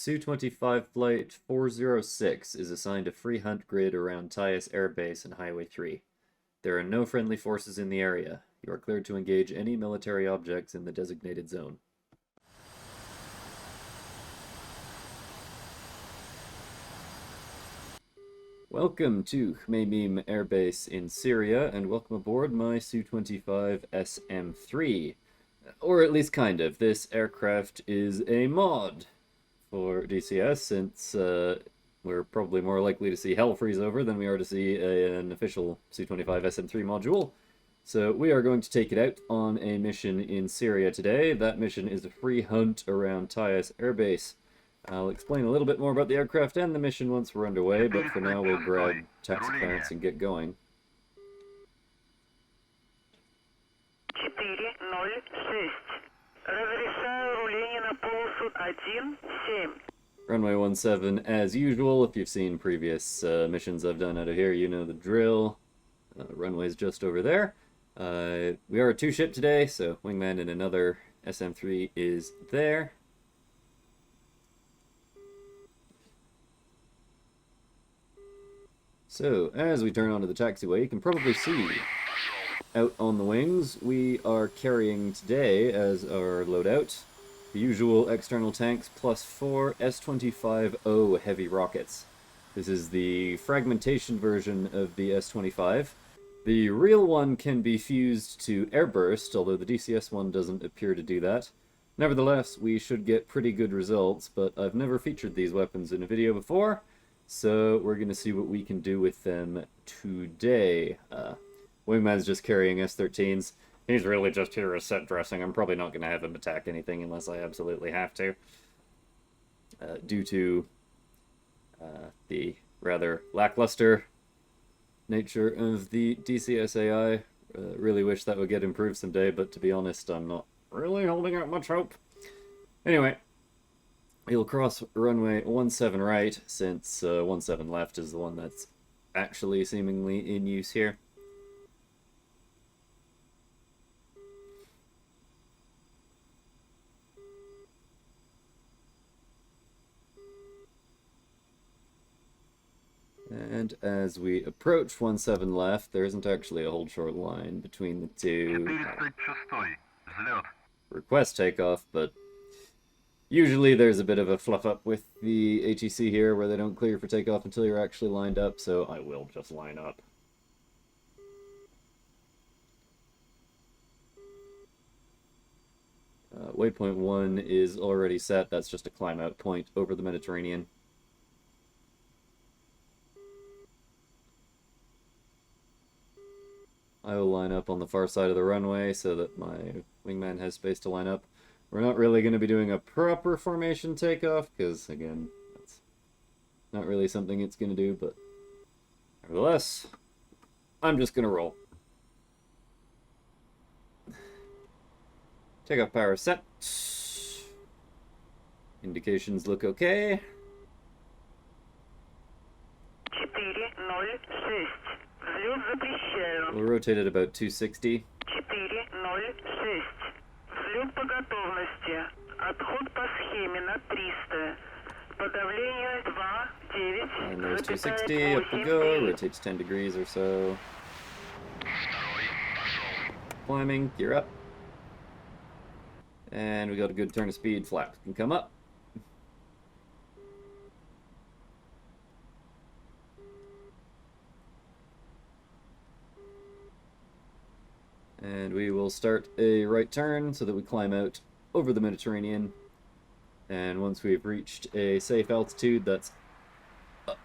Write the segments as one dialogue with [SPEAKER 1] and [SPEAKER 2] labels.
[SPEAKER 1] Su-25 Flight 406 is assigned a free hunt grid around Tiyas Air Base and Highway 3. There are no friendly forces in the area. You are cleared to engage any military objects in the designated zone. Welcome to Khmeimim Air Base in Syria, and welcome aboard my Su-25SM3. Or at least kind of. This aircraft is a mod for DCS, since we're probably more likely to see hell freeze over than we are to see an official Su-25SM3 module. So we are going to take it out on a mission in Syria today. That mission is a free hunt around Tiyas Air Base. I'll explain a little bit more about the aircraft and the mission once we're underway, but for now we'll grab taxi clearance and get going.
[SPEAKER 2] 406. Разрешаю руление на полосу 17.
[SPEAKER 1] Runway 17, as usual. If you've seen previous missions I've done out of here, you know the drill. Runway's just over there. We are a two-ship today, so wingman and another SM3 is there. So, as we turn onto the taxiway, you can probably see out on the wings, we are carrying today as our loadout the usual external tanks plus 4 S-25O heavy rockets. This is the fragmentation version of the S-25. The real one can be fused to airburst, although the DCS one doesn't appear to do that. Nevertheless, we should get pretty good results, but I've never featured these weapons in a video before, so we're going to see what we can do with them today. Wingman's just carrying S-13s. He's really just here as set dressing. I'm probably not going to have him attack anything unless I absolutely have to. Due to the rather lackluster nature of the DCS AI. Really wish that would get improved someday, but to be honest, I'm not really holding out much hope. Anyway, we'll cross runway 17 right, since 17 left is the one that's actually seemingly in use here. And as we approach 17 left, there isn't actually a hold short line between the two. Request takeoff, but usually there's a bit of a fluff up with the ATC here where they don't clear for takeoff until you're actually lined up, so I will just line up. Waypoint 1 is already set. That's just a climb out point over the Mediterranean. I will line up on the far side of the runway so that my wingman has space to line up. We're not really going to be doing a proper formation takeoff, because, again, that's not really something it's going to do, but nevertheless, I'm just going to roll. Takeoff power set. Indications look okay.
[SPEAKER 2] 406. Взлет запрещаю.
[SPEAKER 1] We'll rotate at about 260.
[SPEAKER 2] 406. Взлет по готовности. Отход по схеме на 300. По давлению 2,9.
[SPEAKER 1] And there's 260, up we go, rotates 10 degrees or so. Climbing, gear up. And we got a good turn of speed, flaps can come up. And we will start a right turn so that we climb out over the Mediterranean. And once we've reached a safe altitude that's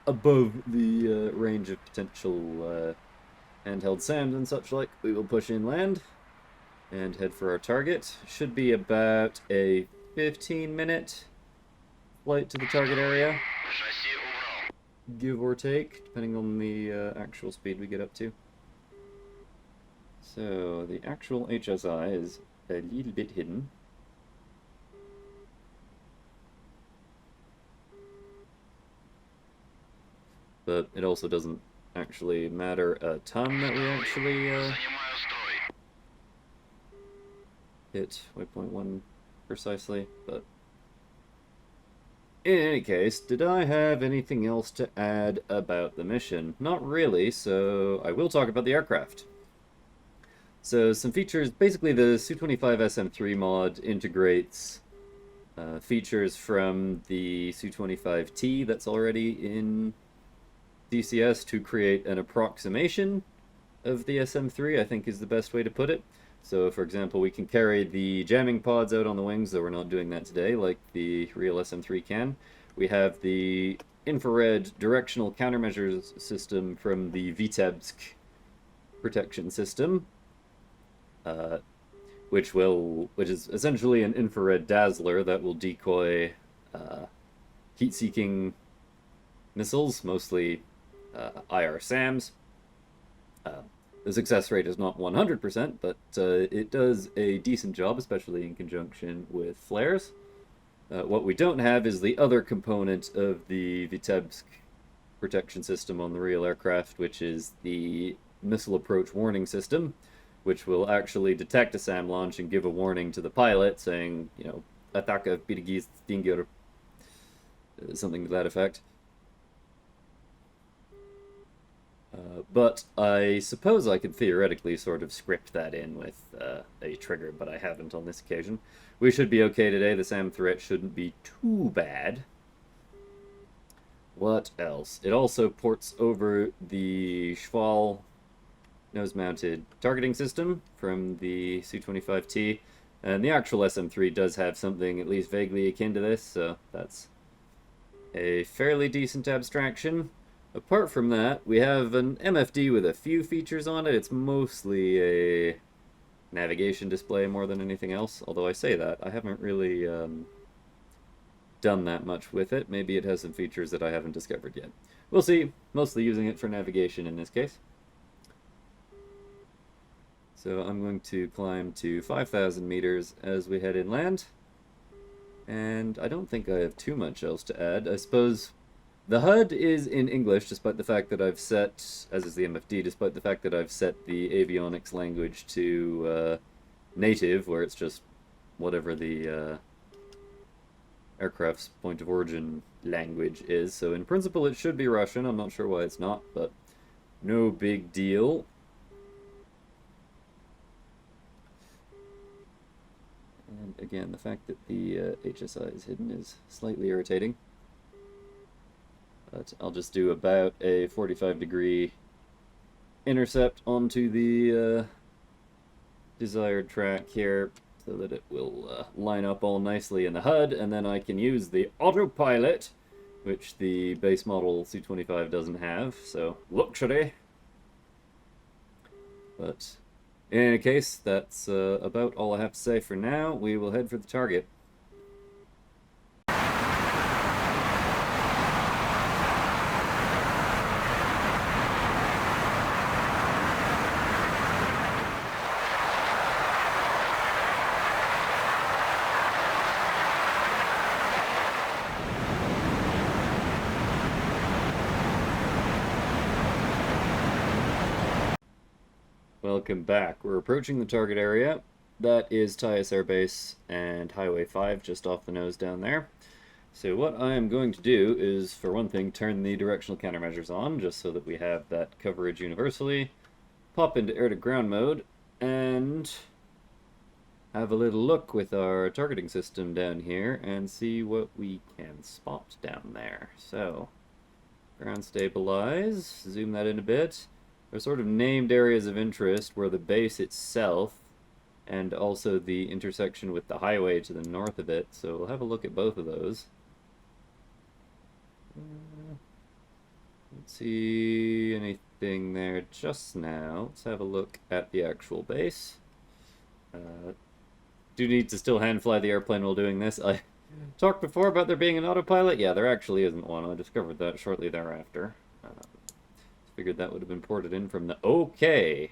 [SPEAKER 1] above the range of potential handheld SAMs and such like, we will push inland and head for our target. Should be about a 15-minute flight to the target area, give or take, depending on the actual speed we get up to. So, the actual HSI is a little bit hidden. But it also doesn't actually matter a ton that we actually hit waypoint 1 precisely, but in any case, did I have anything else to add about the mission? Not really, so I will talk about the aircraft. So some features, basically the Su-25SM3 mod integrates features from the Su-25T that's already in DCS to create an approximation of the SM3, I think is the best way to put it. So, for example, we can carry the jamming pods out on the wings, though we're not doing that today, like the real SM3 can. We have the infrared directional countermeasures system from the Vitebsk protection system, which is essentially an infrared dazzler that will decoy heat-seeking missiles, mostly IR SAMs. The success rate is not 100%, but it does a decent job, especially in conjunction with flares. What we don't have is the other component of the Vitebsk protection system on the real aircraft, which is the missile approach warning system, which will actually detect a SAM launch and give a warning to the pilot saying, you know, "Ataka Birgis Stinger," something to that effect. But I suppose I could theoretically sort of script that in with a trigger, but I haven't on this occasion. We should be okay today. The SAM threat shouldn't be too bad. What else? It also ports over the Schwal nose-mounted targeting system from the Su-25T, and the actual SM3 does have something at least vaguely akin to this, so that's a fairly decent abstraction. Apart from that, we have an MFD with a few features on it. It's mostly a navigation display more than anything else, although I say that. I haven't really done that much with it. Maybe it has some features that I haven't discovered yet. We'll see. Mostly using it for navigation in this case. So I'm going to climb to 5,000 meters as we head inland. And I don't think I have too much else to add. I suppose the HUD is in English, despite the fact that I've set, as is the MFD, despite the fact that I've set the avionics language to native, where it's just whatever the aircraft's point of origin language is. So in principle it should be Russian. I'm not sure why it's not, but no big deal. And again, the fact that the HSI is hidden is slightly irritating. But I'll just do about a 45-degree intercept onto the desired track here so that it will line up all nicely in the HUD, and then I can use the autopilot, which the base model Su-25 doesn't have, so luxury. But in any case, that's about all I have to say for now. We will head for the target. Welcome back. We're approaching the target area. That is Tiyas Air Base and Highway 5 just off the nose down there. So what I am going to do is, for one thing, turn the directional countermeasures on, just so that we have that coverage universally. Pop into air-to-ground mode, and have a little look with our targeting system down here, and see what we can spot down there. So, ground stabilize, zoom that in a bit. There's sort of named areas of interest where the base itself and also the intersection with the highway to the north of it, so we'll have a look at both of those. Don't see anything there just now. Let's have a look at the actual base. Do need to still hand fly the airplane while doing this. I talked before about there being an autopilot. Yeah, there actually isn't one. I discovered that shortly thereafter. Figured that would have been ported in from the... Okay.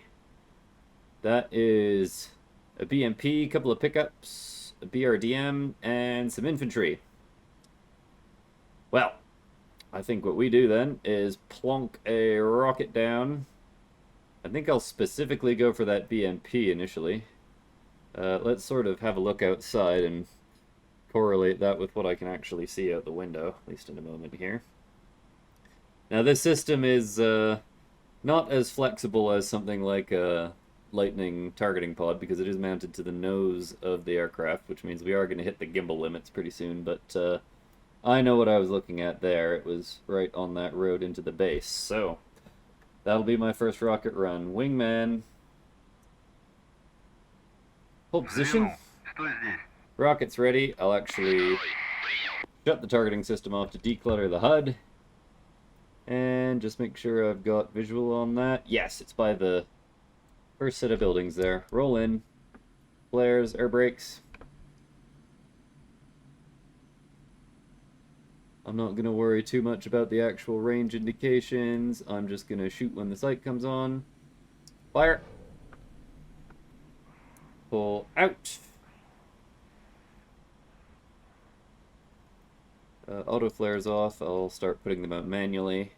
[SPEAKER 1] That is a BMP, a couple of pickups, a BRDM, and some infantry. Well, I think what we do then is plonk a rocket down. I think I'll specifically go for that BMP initially. Let's sort of have a look outside and correlate that with what I can actually see out the window, at least in a moment here. Now this system is not as flexible as something like a Lightning targeting pod, because it is mounted to the nose of the aircraft, which means we are going to hit the gimbal limits pretty soon, but I know what I was looking at there. It was right on that road into the base. So that'll be my first rocket run. Wingman. Hold position. Rocket's ready. I'll actually shut the targeting system off to declutter the HUD. And just make sure I've got visual on that. Yes, it's by the first set of buildings there. Roll in. Flares, air brakes. I'm not going to worry too much about the actual range indications. I'm just going to shoot when the sight comes on. Fire. Pull out. Auto flares off. I'll start putting them out manually.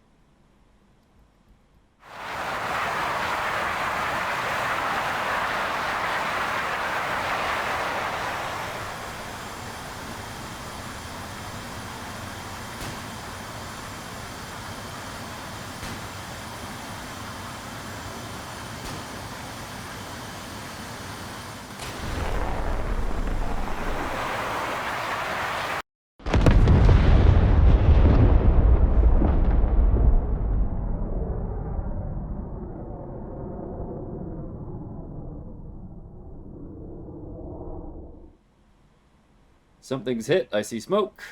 [SPEAKER 1] Something's hit. I see smoke.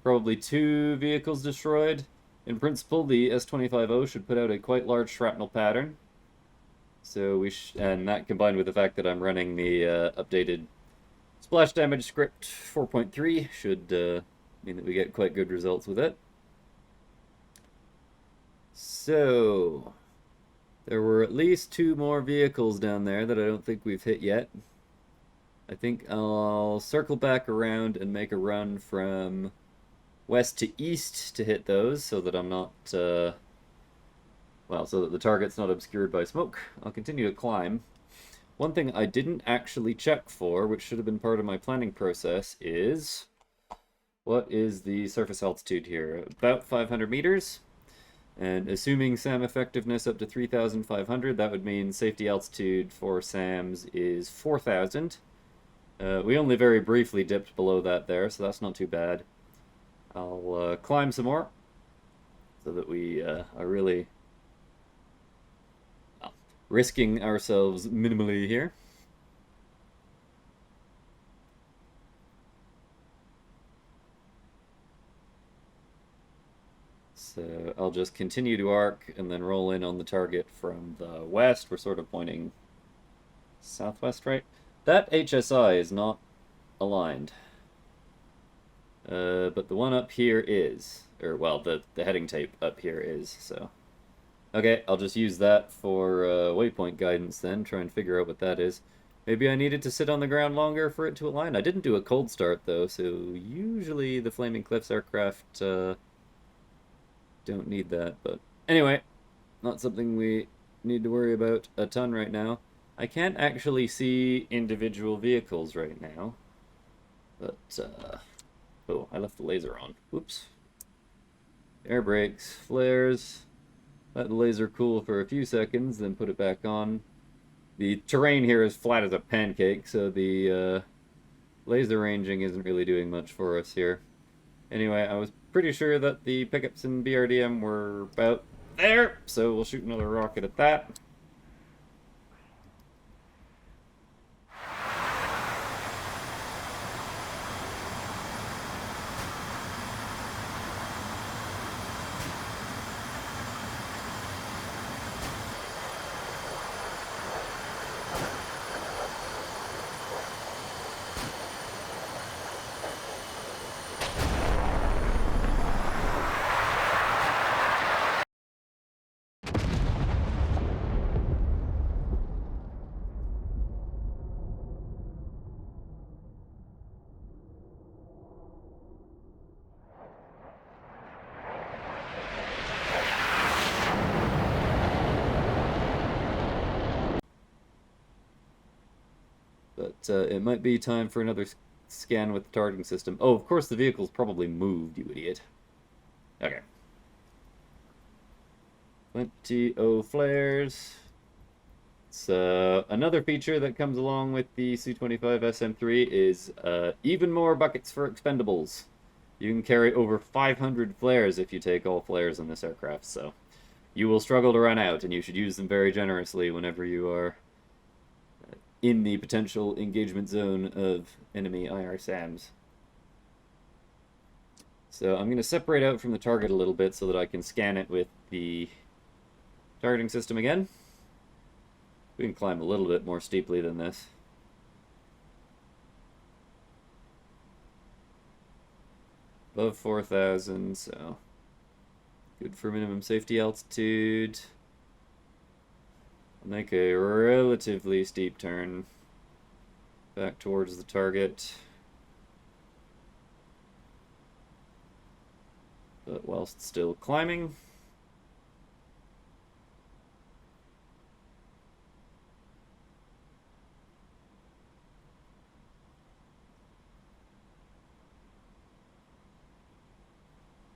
[SPEAKER 1] Probably 2 vehicles destroyed. In principle, the S-25O should put out a quite large shrapnel pattern. So and that combined with the fact that I'm running the updated splash damage script 4.3 should mean that we get quite good results with it. So there were at least 2 more vehicles down there that I don't think we've hit yet. I think I'll circle back around and make a run from west to east to hit those so that I'm not, so that the target's not obscured by smoke. I'll continue to climb. One thing I didn't actually check for, which should have been part of my planning process, is what is the surface altitude here? About 500 meters. And assuming SAM effectiveness up to 3,500, that would mean safety altitude for SAMs is 4,000. We only very briefly dipped below that there, so that's not too bad. I'll climb some more, so that we are really risking ourselves minimally here. So I'll just continue to arc and then roll in on the target from the west. We're sort of pointing southwest, right? That HSI is not aligned. But the one up here is. Or, well, the heading tape up here is, so. Okay, I'll just use that for waypoint guidance then, try and figure out what that is. Maybe I needed to sit on the ground longer for it to align. I didn't do a cold start, though, so usually the Flaming Cliffs aircraft don't need that. But anyway, not something we need to worry about a ton right now. I can't actually see individual vehicles right now, but, oh, I left the laser on. Whoops. Air brakes, flares, let the laser cool for a few seconds, then put it back on. The terrain here is flat as a pancake, so the laser ranging isn't really doing much for us here. Anyway, I was pretty sure that the pickups in BRDM were about there, so we'll shoot another rocket at that. But it might be time for another scan with the targeting system. Oh, of course the vehicle's probably moved, you idiot. Okay. Plenty of flares. It's another feature that comes along with the Su-25SM3 is even more buckets for expendables. You can carry over 500 flares if you take all flares in this aircraft, so you will struggle to run out, and you should use them very generously whenever you are in the potential engagement zone of enemy IR SAMs. So I'm going to separate out from the target a little bit so that I can scan it with the targeting system again. We can climb a little bit more steeply than this. Above 4,000, so good for minimum safety altitude. I'll make a relatively steep turn back towards the target. But whilst still climbing.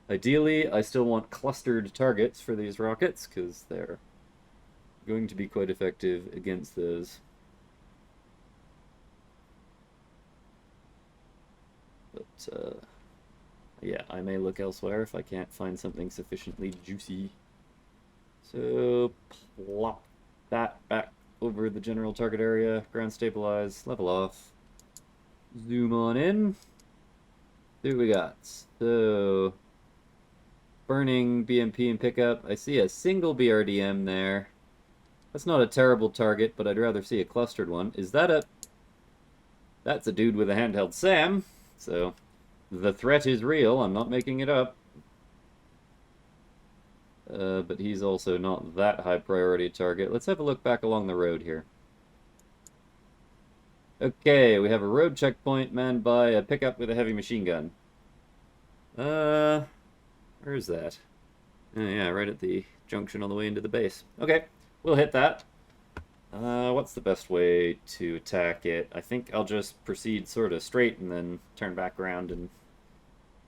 [SPEAKER 1] Ideally, I still want clustered targets for these rockets, because they're going to be quite effective against those. But, yeah, I may look elsewhere if I can't find something sufficiently juicy. So, plop that back over the general target area, ground stabilize, level off, zoom on in. See what we got. So, burning BMP and pickup. I see a single BRDM there. That's not a terrible target, but I'd rather see a clustered one. Is that a... That's a dude with a handheld SAM. So, the threat is real. I'm not making it up. But he's also not that high priority target. Let's have a look back along the road here. Okay, we have a road checkpoint manned by a pickup with a heavy machine gun. Where is that? Oh, yeah, right at the junction on the way into the base. Okay, we'll hit that. What's the best way to attack it? I think I'll just proceed sort of straight and then turn back around and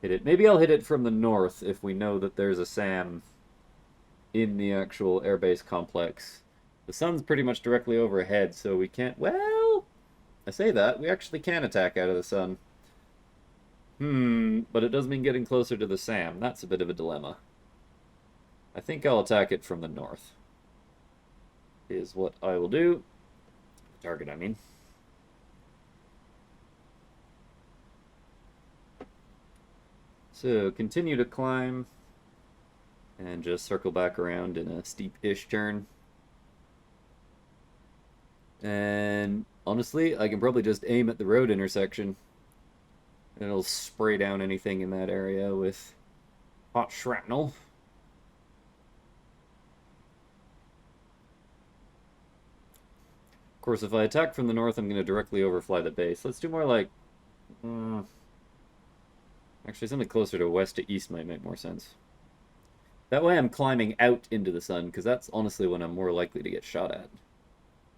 [SPEAKER 1] hit it. Maybe I'll hit it from the north if we know that there's a SAM in the actual airbase complex. The sun's pretty much directly overhead, so we can't... Well, I say that. We actually can attack out of the sun. But it does mean getting closer to the SAM. That's a bit of a dilemma. I think I'll attack it from the north. Is what I will do. Target, I mean. So, continue to climb. And just circle back around in a steep-ish turn. And honestly, I can probably just aim at the road intersection. It'll spray down anything in that area with hot shrapnel. Of course, if I attack from the north, I'm going to directly overfly the base. Let's do more like... actually, something closer to west to east might make more sense. That way I'm climbing out into the sun, because that's honestly when I'm more likely to get shot at.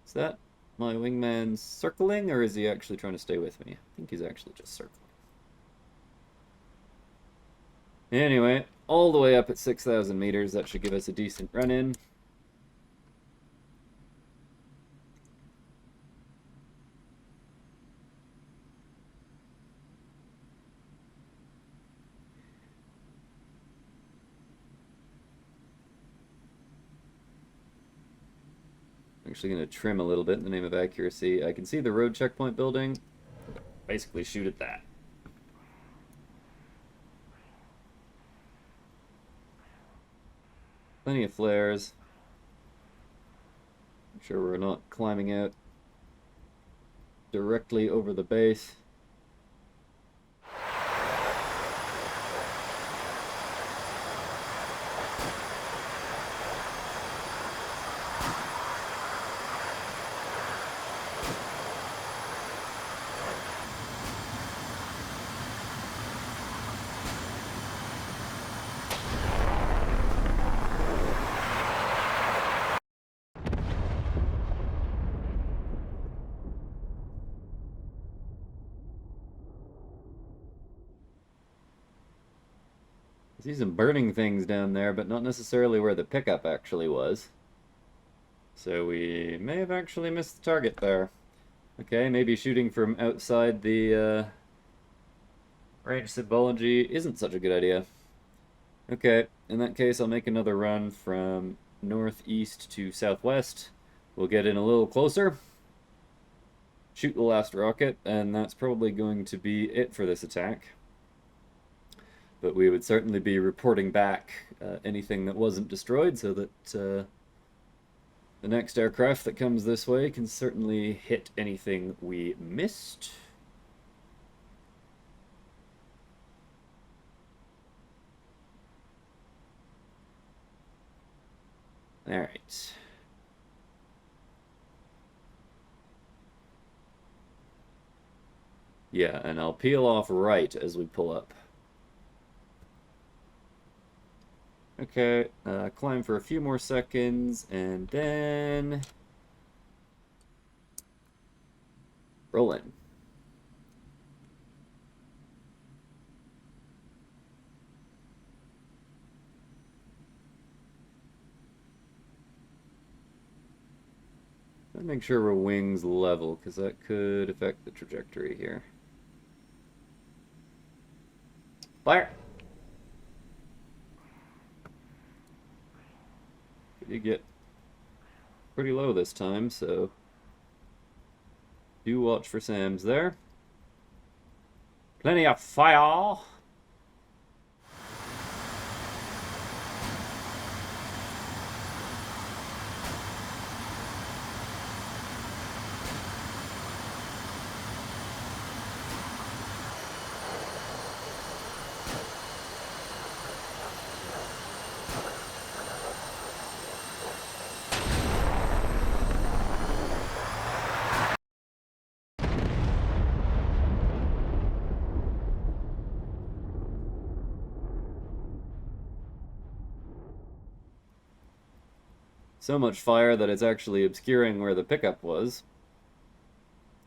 [SPEAKER 1] Is that my wingman circling, or is he actually trying to stay with me? I think he's actually just circling. Anyway, all the way up at 6,000 meters, that should give us a decent run-in. I'm actually going to trim a little bit in the name of accuracy. I can see the road checkpoint building. Basically shoot at that. Plenty of flares. I'm sure we're not climbing out directly over the base. see some burning things down there, but not necessarily where the pickup actually was. So we may have actually missed the target there. Okay, maybe shooting from outside the range symbology isn't such a good idea. Okay, in that case I'll make another run from northeast to southwest. We'll get in a little closer, shoot the last rocket, and that's probably going to be it for this attack. But we would certainly be reporting back anything that wasn't destroyed, so that the next aircraft that comes this way can certainly hit anything we missed. Alright. Yeah, and I'll peel off right as we pull up. Okay, climb for a few more seconds, and then roll in. Make sure we're wings level, because that could affect the trajectory here. Fire! You get pretty low this time, so do watch for SAMs there. Plenty of fire! So much fire that it's actually obscuring where the pickup was.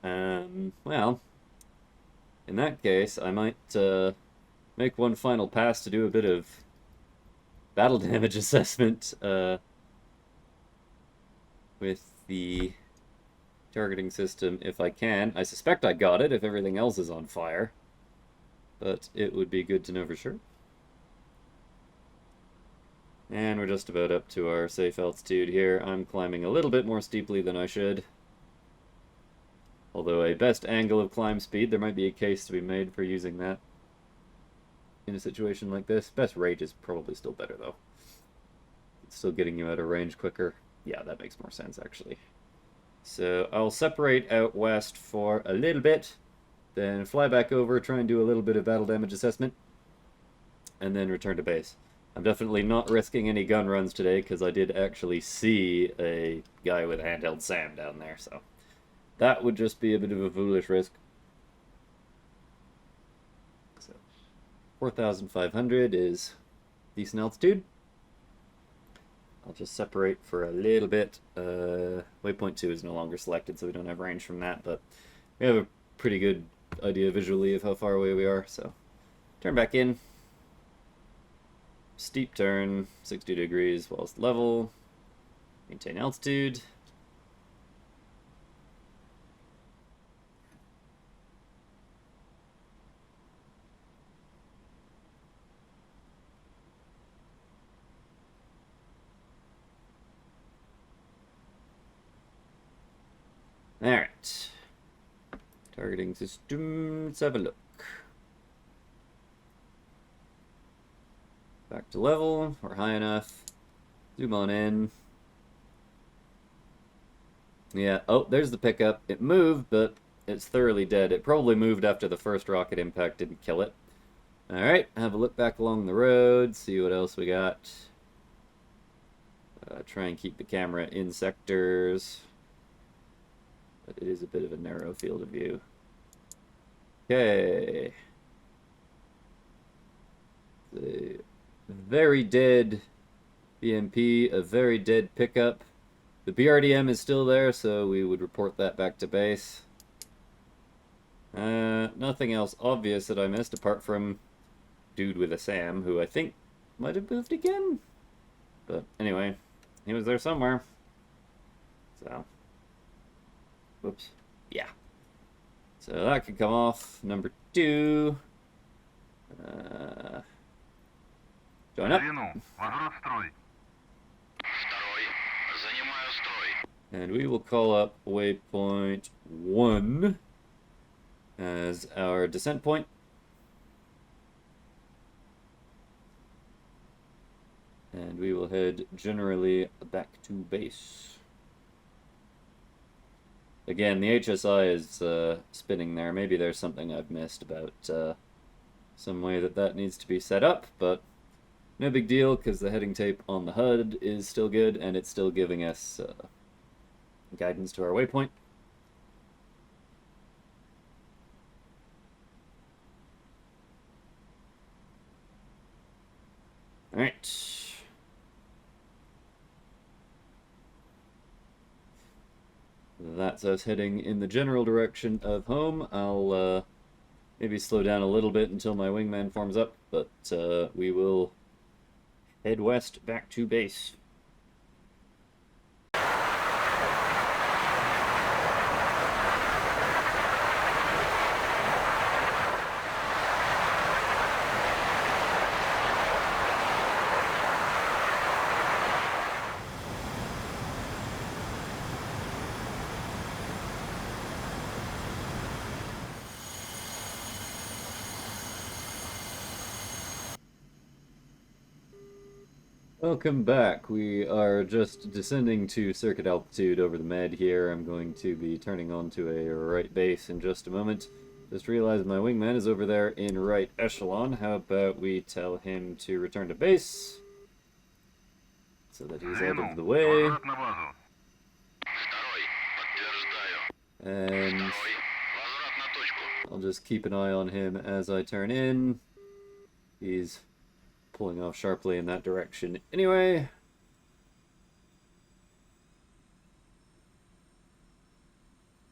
[SPEAKER 1] Well, in that case, I might make one final pass to do a bit of battle damage assessment with the targeting system if I can. I suspect I got it if everything else is on fire, but it would be good to know for sure. And we're just about up to our safe altitude here. I'm climbing a little bit more steeply than I should. Although a best angle of climb speed, there might be a case to be made for using that in a situation like this. Best rate is probably still better, though. It's still getting you out of range quicker. Yeah, that makes more sense, actually. So I'll separate out west for a little bit, then fly back over, try and do a little bit of battle damage assessment, and then return to base. I'm definitely not risking any gun runs today, because I did actually see a guy with a handheld SAM down there, so that would just be a bit of a foolish risk. So 4,500 is decent altitude. I'll just separate for a little bit. Waypoint 2 is no longer selected, so we don't have range from that, but we have a pretty good idea visually of how far away we are, so turn back in. Steep turn, 60 degrees whilst level. Maintain altitude. Alright. Targeting system, let's have a look. Back to level, we're high enough. Zoom on in. Yeah, oh, there's the pickup. It moved, but it's thoroughly dead. It probably moved after the first rocket impact didn't kill it. Alright, have a look back along the road, see what else we got. Try and keep the camera in sectors. But it is a bit of a narrow field of view. Okay. The very dead BMP, a very dead pickup. The BRDM is still there, so we would report that back to base. Nothing else obvious that I missed, apart from dude with a SAM, who I think might have moved again. But anyway, he was there somewhere. So, whoops. Yeah. So that could come off. Number 2. Join up. And we will call up waypoint 1 as our descent point. And we will head generally back to base. Again, the HSI is spinning there. Maybe there's something I've missed about some way that needs to be set up, but no big deal because the heading tape on the HUD is still good and it's still giving us guidance to our waypoint. Alright. That's us heading in the general direction of home. I'll maybe slow down a little bit until my wingman forms up, but we will head west back to base. Welcome back. We are just descending to circuit altitude over the med here. I'm going to be turning onto a right base in just a moment. Just realized my wingman is over there in right echelon. How about we tell him to return to base so that he's out of the way. And I'll just keep an eye on him as I turn in. He's pulling off sharply in that direction anyway.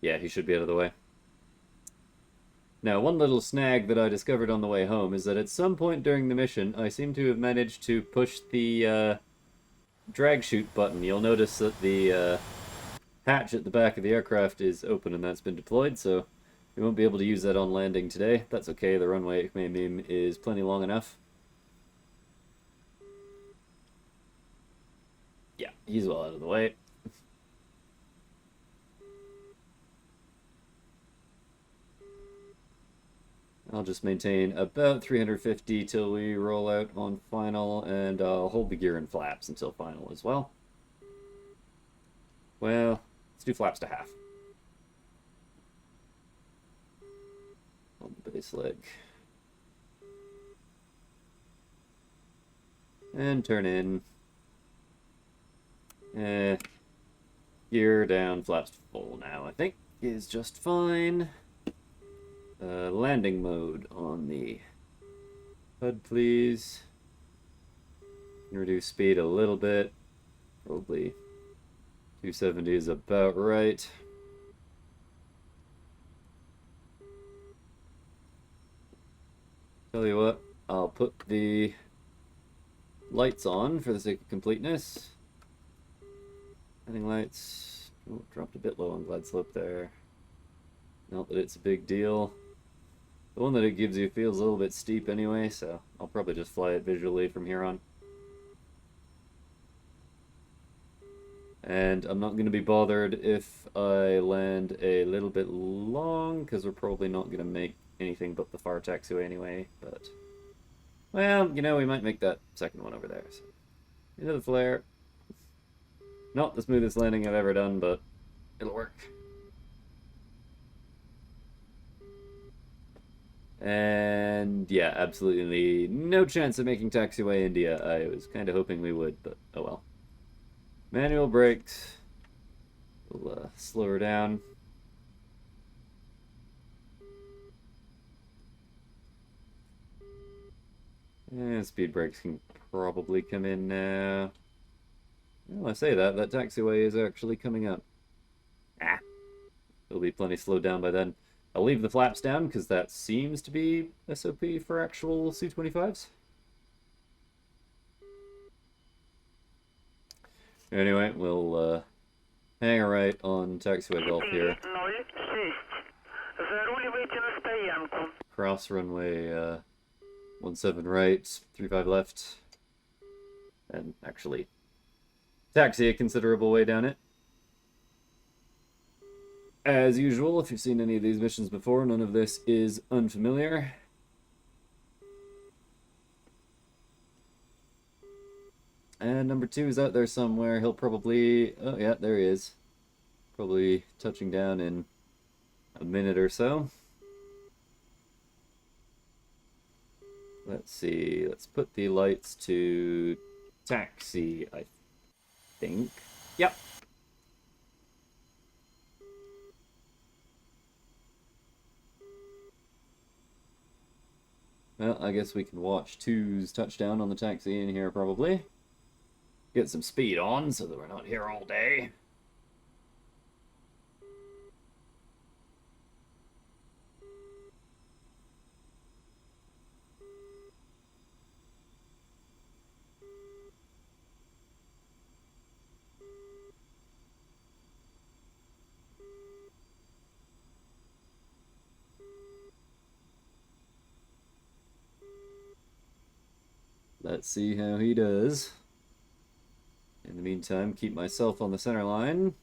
[SPEAKER 1] Yeah, he should be out of the way. Now, one little snag that I discovered on the way home is that at some point during the mission, I seem to have managed to push the drag chute button. You'll notice that the hatch at the back of the aircraft is open and that's been deployed, so we won't be able to use that on landing today. That's okay, the runway beam is plenty long enough. Yeah, he's well out of the way. I'll just maintain about 350 till we roll out on final, and I'll hold the gear and flaps until final as well. Well, let's do flaps to half. Hold the base leg. And turn in. Gear down, flaps full now, I think, is just fine. Landing mode on the HUD, please. Reduce speed a little bit. Probably 270 is about right. Tell you what, I'll put the lights on for the sake of completeness. Landing lights. Oh, dropped a bit low on glide slope there. Not that it's a big deal. The one that it gives you feels a little bit steep anyway, so I'll probably just fly it visually from here on. And I'm not going to be bothered if I land a little bit long, because we're probably not going to make anything but the far taxiway anyway, but... well, you know, we might make that second one over there, so... into the flare. Not the smoothest landing I've ever done, but it'll work. And yeah, absolutely no chance of making taxiway India. I was kind of hoping we would, but oh well. Manual brakes. We'll slow her down. And speed brakes can probably come in now. Well, I say that taxiway is actually coming up. Ah, it'll be plenty slowed down by then. I'll leave the flaps down because that seems to be SOP for actual Su-25s. Anyway, we'll hang a right on taxiway Golf here.
[SPEAKER 2] 406. Заруливайте на стоянку.
[SPEAKER 1] Cross runway 17 right, 35 left. And actually taxi a considerable way down it. As usual, if you've seen any of these missions before, none of this is unfamiliar. And number 2 is out there somewhere. He'll probably... Oh, yeah, there he is. Probably touching down in a minute or so. Let's see. Let's put the lights to taxi, I think. Yep. Well, I guess we can watch 2's touchdown on the taxi in here, probably. Get some speed on so that we're not here all day. Let's see how he does. In the meantime, keep myself on the center line.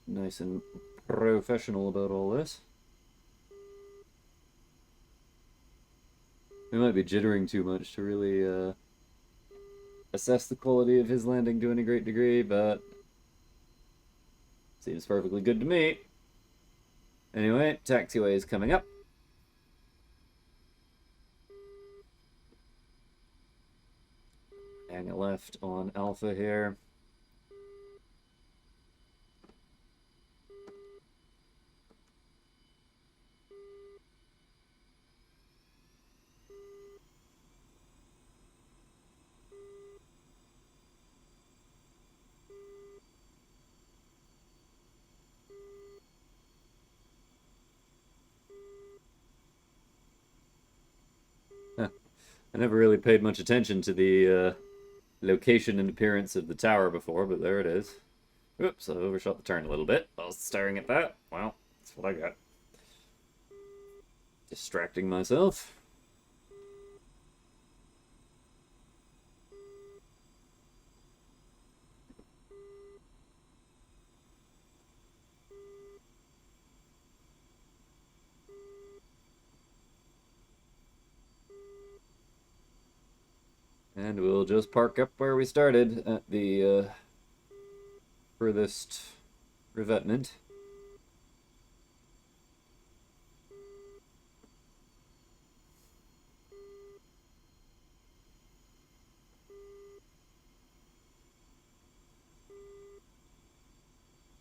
[SPEAKER 1] Nice and professional about all this. We might be jittering too much to really assess the quality of his landing to any great degree, but seems perfectly good to me. Anyway, taxiway is coming up. Hang a left on Alpha here. I never really paid much attention to the location and appearance of the tower before, but there it is. Oops, I overshot the turn a little bit. I was staring at that. Well, that's what I got. Distracting myself. And we'll just park up where we started at the furthest revetment.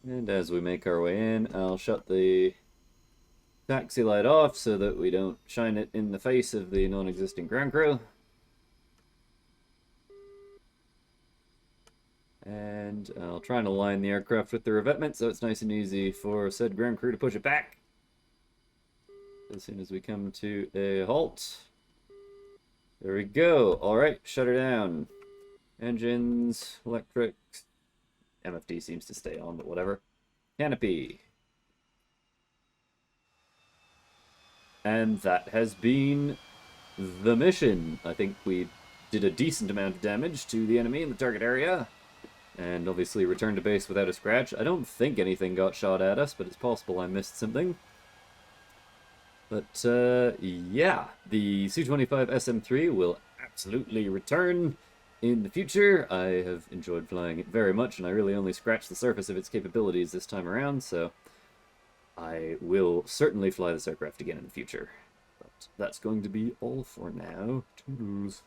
[SPEAKER 1] And as we make our way in, I'll shut the taxi light off so that we don't shine it in the face of the non-existent ground crew. And I'll try and align the aircraft with the revetment so it's nice and easy for said ground crew to push it back. As soon as we come to a halt. There we go. Alright, shut her down. Engines, electrics. MFD seems to stay on, but whatever. Canopy. And that has been the mission. I think we did a decent amount of damage to the enemy in the target area. And obviously returned to base without a scratch. I don't think anything got shot at us, but it's possible I missed something. But, yeah. The Su-25SM3 will absolutely return in the future. I have enjoyed flying it very much, and I really only scratched the surface of its capabilities this time around, so I will certainly fly this aircraft again in the future. But that's going to be all for now. Toodles.